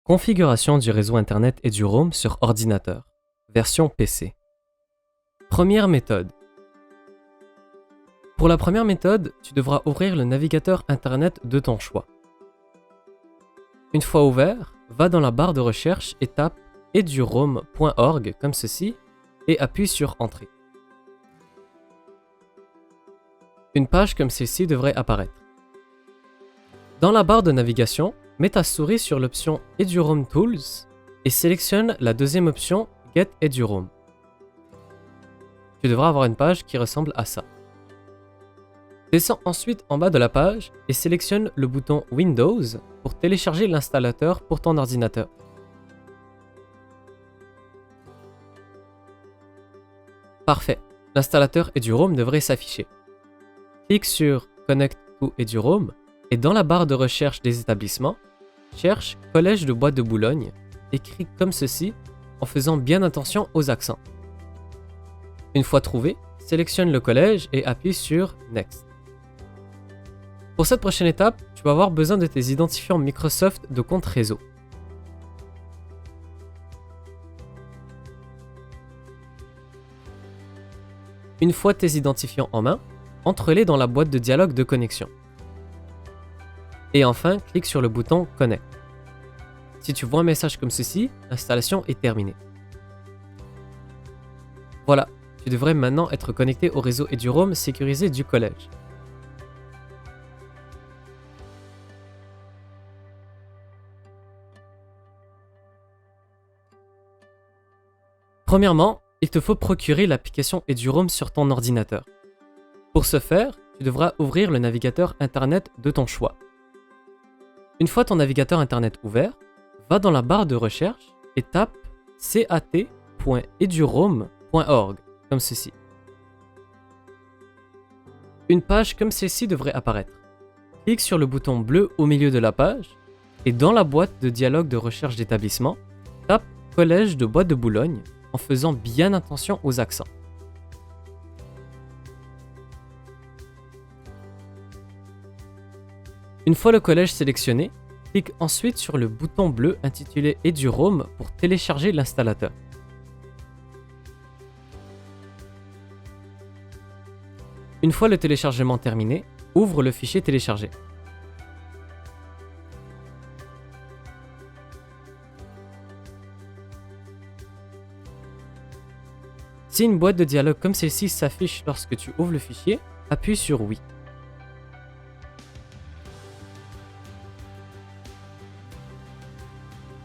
Configuration du réseau Internet et du Roam sur ordinateur. Version PC. Première méthode. Pour la première méthode, tu devras ouvrir le navigateur Internet de ton choix. Une fois ouvert, va dans la barre de recherche et tape eduroam.org comme ceci et appuie sur Entrée. Une page comme celle-ci devrait apparaître. Dans la barre de navigation, mets ta souris sur l'option Eduroam Tools et sélectionne la deuxième option Get Eduroam. Tu devras avoir une page qui ressemble à ça. Descends ensuite en bas de la page et sélectionne le bouton Windows pour télécharger l'installateur pour ton ordinateur. Parfait, l'installateur Eduroam devrait s'afficher. Clique sur Connect to Eduroam et dans la barre de recherche des établissements, cherche Collège de Bois de Boulogne, écrit comme ceci en faisant bien attention aux accents. Une fois trouvé, sélectionne le collège et appuie sur Next. Pour cette prochaine étape, tu vas avoir besoin de tes identifiants Microsoft de compte réseau. Une fois tes identifiants en main, entre-les dans la boîte de dialogue de connexion. Et enfin, clique sur le bouton Connect. Si tu vois un message comme ceci, l'installation est terminée. Voilà, tu devrais maintenant être connecté au réseau Eduroam sécurisé du collège. Premièrement, il te faut procurer l'application Eduroam sur ton ordinateur. Pour ce faire, tu devras ouvrir le navigateur Internet de ton choix. Une fois ton navigateur Internet ouvert, va dans la barre de recherche et tape cat.eduroam.org, comme ceci. Une page comme celle-ci devrait apparaître. Clique sur le bouton bleu au milieu de la page et dans la boîte de dialogue de recherche d'établissement, tape Collège de Bois de Boulogne en faisant bien attention aux accents. Une fois le collège sélectionné, clique ensuite sur le bouton bleu intitulé Eduroam pour télécharger l'installateur. Une fois le téléchargement terminé, ouvre le fichier téléchargé. Si une boîte de dialogue comme celle-ci s'affiche lorsque tu ouvres le fichier, appuie sur Oui.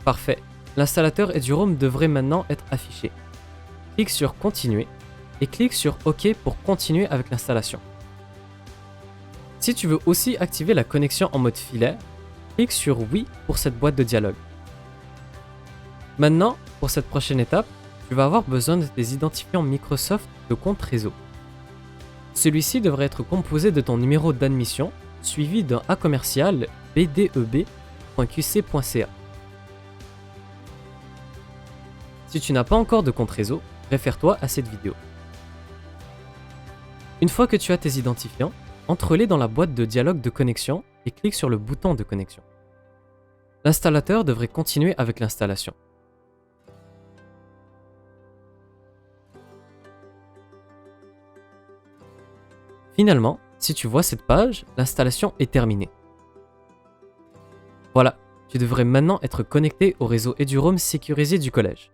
Parfait, l'installateur Eduroam devrait maintenant être affiché. Clique sur Continuer et clique sur OK pour continuer avec l'installation. Si tu veux aussi activer la connexion en mode filaire, clique sur Oui pour cette boîte de dialogue. Maintenant, pour cette prochaine étape, tu vas avoir besoin de tes identifiants Microsoft de compte réseau. Celui-ci devrait être composé de ton numéro d'admission suivi d'un A commercial bdeb.qc.ca. Si tu n'as pas encore de compte réseau, réfère-toi à cette vidéo. Une fois que tu as tes identifiants, entre-les dans la boîte de dialogue de connexion et clique sur le bouton de connexion. L'installateur devrait continuer avec l'installation. Finalement, si tu vois cette page, l'installation est terminée. Voilà, tu devrais maintenant être connecté au réseau Eduroam sécurisé du collège.